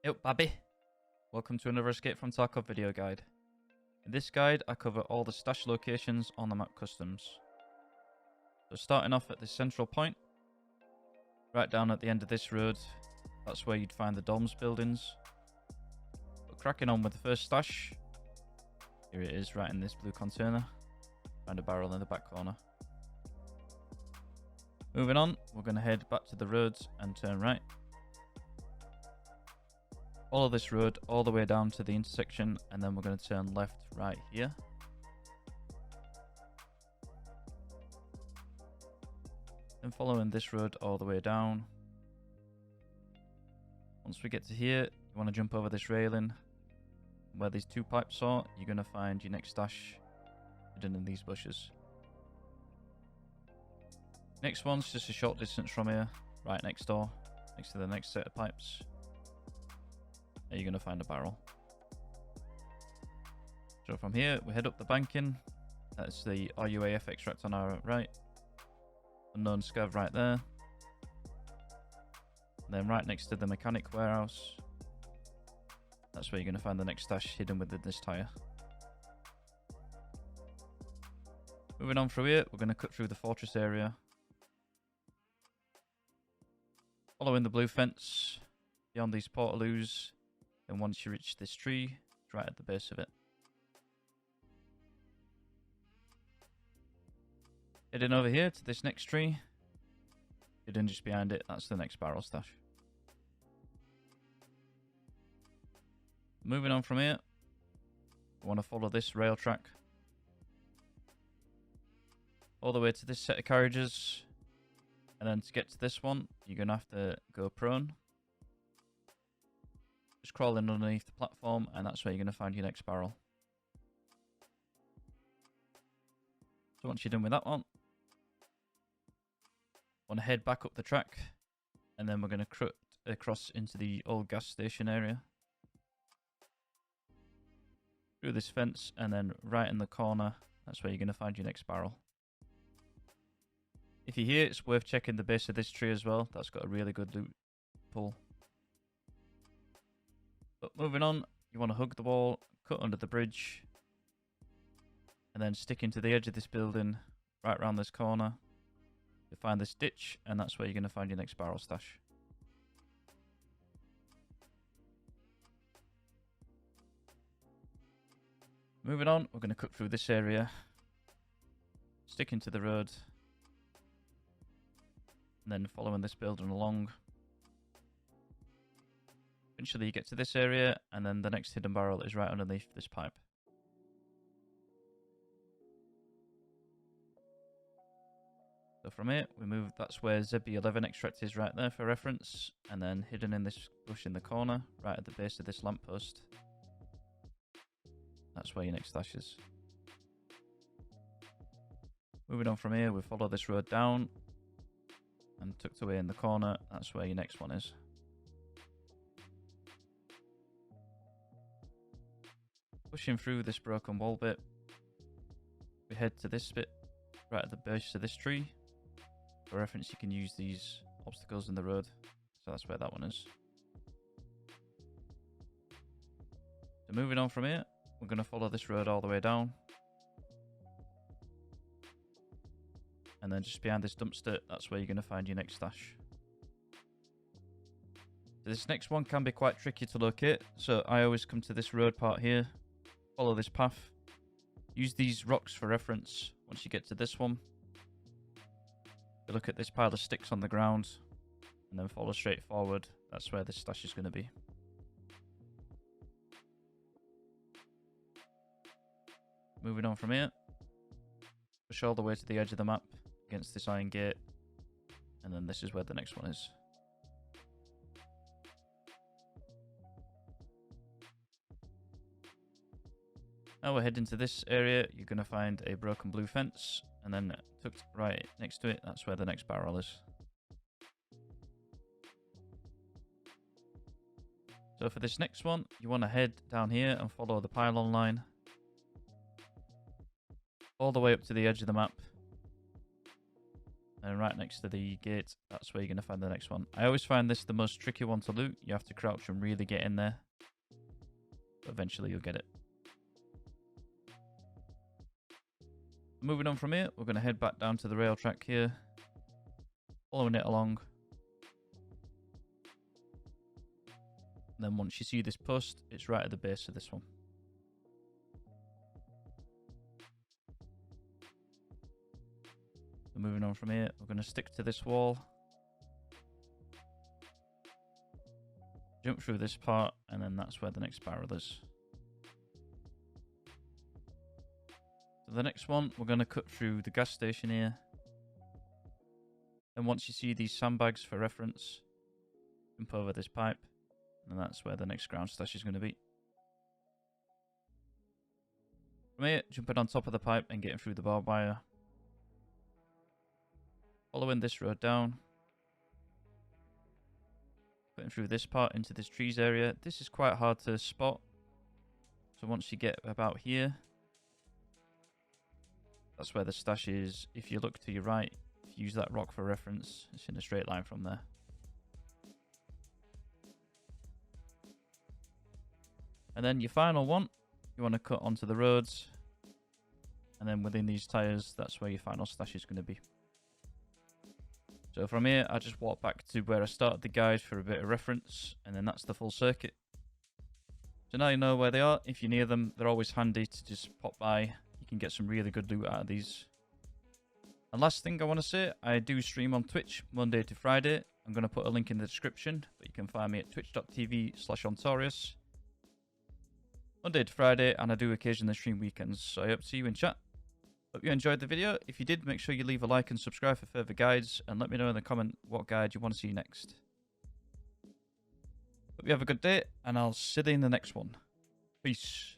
Yo, Babby. Welcome to another Escape from Tarkov video guide. In this guide, I cover all the stash locations on the map customs. So starting off at this central point, right down at the end of this road, that's where you'd find the dorms buildings. But cracking on with the first stash, here it is right in this blue container, find a barrel in the back corner. Moving on, we're going to head back to the roads and turn right. Follow this road all the way down to the intersection, and then we're going to turn left right here. Then following this road all the way down. Once we get to here, you want to jump over this railing. Where these two pipes are, you're going to find your next stash hidden in these bushes. Next one's just a short distance from here, right next door, next to the next set of pipes. There you're going to find a barrel. So from here, we head up the banking. That's the RUAF extract on our right. Unknown scav right there. And then right next to the mechanic warehouse, that's where you're going to find the next stash hidden within this tyre. Moving on through here, we're going to cut through the fortress area. Following the blue fence, beyond these portaloos. Then once you reach this tree, it's right at the base of it. Heading over here to this next tree. Hidden just behind it, that's the next barrel stash. Moving on from here, we want to follow this rail track all the way to this set of carriages. And then to get to this one, you're going to have to go prone. Just crawling underneath the platform, and that's where you're going to find your next barrel. So once you're done with that one, want to head back up the track, and then we're going to cut across into the old gas station area. Through this fence, and then right in the corner, that's where you're going to find your next barrel. If you're here, it's worth checking the base of this tree as well. That's got a really good loot pool. But moving on, you want to hug the wall, cut under the bridge, and then stick into the edge of this building, right around this corner. You'll find this ditch, and that's where you're going to find your next barrel stash. Moving on, we're going to cut through this area, stick into the road, and then following this building along. Eventually you get to this area, and then the next hidden barrel is right underneath this pipe. So from here, we move, that's where ZB11 extract is right there for reference, and then hidden in this bush in the corner, right at the base of this lamppost. That's where your next stash is. Moving on from here, we follow this road down, and tucked away in the corner, that's where your next one is. Pushing through this broken wall bit, we head to this bit right at the base of this tree. For reference, you can use these obstacles in the road, so that's where that one is. So moving on from here, we're going to follow this road all the way down. And then just behind this dumpster, that's where you're going to find your next stash. So this next one can be quite tricky to locate, so I always come to this road part here. Follow this path. Use these rocks for reference. Once you get to this one, you look at this pile of sticks on the ground, and then follow straight forward. That's where this stash is going to be. Moving on from here, push all the way to the edge of the map against this iron gate, and then this is where the next one is. Now we're heading to this area, you're going to find a broken blue fence, and then tucked right next to it, that's where the next barrel is. So for this next one, you want to head down here and follow the pylon line all the way up to the edge of the map. And right next to the gate, that's where you're going to find the next one. I always find this the most tricky one to loot. You have to crouch and really get in there. But eventually you'll get it. Moving on from here, we're going to head back down to the rail track here. Following it along. And then once you see this post, it's right at the base of this one. So moving on from here, we're going to stick to this wall. Jump through this part, and then that's where the next barrel is. So the next one, we're going to cut through the gas station here. And once you see these sandbags for reference, jump over this pipe, and that's where the next ground stash is going to be. From here, jumping on top of the pipe and getting through the barbed wire. Following this road down. Putting through this part into this trees area. This is quite hard to spot. So once you get about here, that's where the stash is. If you look to your right, if you use that rock for reference, it's in a straight line from there. And then your final one, you want to cut onto the roads. And then within these tyres, that's where your final stash is going to be. So from here, I just walk back to where I started the guide for a bit of reference. And then that's the full circuit. So now you know where they are. If you're near them, they're always handy to just pop by. You can get some really good loot out of these. And last thing I want to say, I do stream on Twitch Monday to Friday. I'm going to put a link in the description, but you can find me at twitch.tv/Ontorius. Monday to Friday, and I do occasionally stream weekends, so I hope to see you in chat. Hope you enjoyed the video. If you did, make sure you leave a like and subscribe for further guides, and let me know in the comment what guide you want to see next. Hope you have a good day, and I'll see you in the next one. Peace.